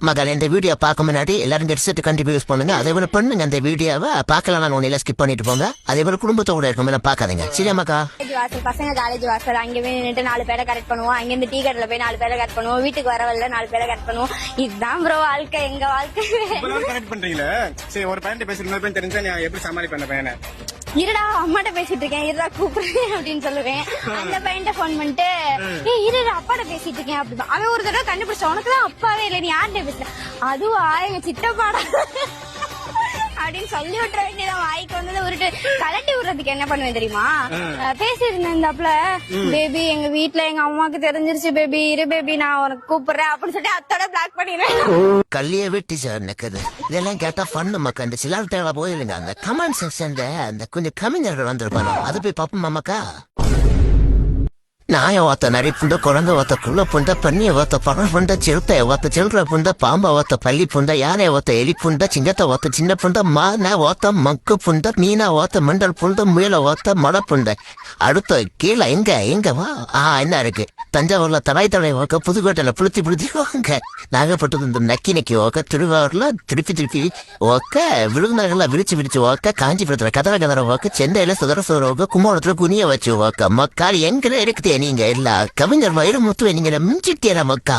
மகள் இந்த வீடியோ பார்க்க முன்னாடி எல்லாரும் ஹெட்செட் கண்டிப்பா யூஸ் பண்ணுங்க. அதே போல பண்ணுங்க அந்த வீடியோவை பார்க்கலாம். நான் ஒன்னில ஸ்கிப் பண்ணிட்டு போங்க. அதே போல குடும்பத்தோட இருக்கும் பார்க்காதீங்க. சரியா மக்கா? வாசல் பசங்க காலேஜ் வாசல் அங்கே போய் நின்றுட்டு 4 பேரை கரெக்ட் பண்ணுவோம். அங்கிருந்து டீ கடையில போய் 4 பேரை கரெக்ட் பண்ணுவோம். வீட்டுக்கு வரவல்ல 4 பேரை கரெக்ட் பண்ணுவோம். இதுதான் ப்ரோ வாழ்க்கை, எங்க வாழ்க்கை. கரெக்ட் பண்றீங்களா? சரி, ஒரு பையன் பேசுற இன்னொரு பையன் தெரிஞ்சா நான் எப்படி சமாளிப்பேன் பையனை? இருடா அம்மாட்ட பேசிட்டு இருக்கேன், இருடா கூப்பிடுறேன் அப்படின்னு சொல்லுவேன். அந்த பையன்ட்ட போன் பண்ணிட்டு இருடா அப்பாட்ட பேசிட்டு இருக்கேன் அப்படி. அவன் ஒரு தடவை கண்டுபிடிச்ச, உனக்குதான் அப்பாவே இல்லை, நீ யார்கிட்ட பேசுற? அதுவா எங்க சித்தப்பாடா அப்படின்னு சொல்லி விட்டுற வேண்டியதான். வாய்க்கு வந்ததை உருட்டு கலட்டி விடுறதுக்கு என்ன பண்ணுவேன் தெரியுமா? பேசியிருந்தேன் இந்தாப்புல, பேபி எங்க வீட்டுல எங்க அம்மாக்கு தெரிஞ்சிருச்சு பேபி, இரு பேபி நான் உனக்கு கூப்பிடுறேன் அப்படின்னு சொல்லிட்டு அத்தோட பிளாக் பண்ணிடுவேன். கல்லிய வெட்டி சார் நிக்குது. இதெல்லாம் கேட்டா ஃபன் மக்கா. இந்த சிலார் தேவை போயிருங்க. அந்த கமெண்ட் செக்ஷன்ல அந்த கொஞ்சம் கவிஞர்கள் வந்திருப்பாங்க, அது போய் பாப்போம் மாமாக்கா. நாய ஓத்த நரி புண்ட, குழந்தை ஓத்த குள்ள புண்ட, பன்னிய ஓத்த பழம் புண்ட, சிறுத்தை ஓத்த சில்ற புண்ட, பாம்பை ஓத்த பள்ளி புண்ட, யானை ஓத்த எலி புண்ட, சிங்கத்தை ஓத்த சின்ன புண்ட, மான ஓத்த மக்கு புண்ட, மீனா ஓத்த மண்டல் புண்ட, முயல ஓத்த மட புண்ட. அடுத்த கீழே எங்க வா. என்ன இருக்கு? தஞ்சாவூர்ல தலை ஓக்க, புதுக்கோட்டையில புளுத்தி ஓக்க, நாகப்பட்டது இந்த நக்கி ஓக்க, திருவாரூர்ல திருப்பி ஓக்க, விருதுநகர்ல விரிச்சு ஓக்க, காஞ்சிபுரத்துல கதற ஓக்க, சென்னையில சுதர ஓக்க, கும்பகோணத்துல குனிய வச்சு ஓக்க. மக்கால் எங்க இருக்குது? நீங்க எல்லா கவிஞர் வயிறு முத்துவை நீங்க மிஞ்சிட்டீர மக்கா.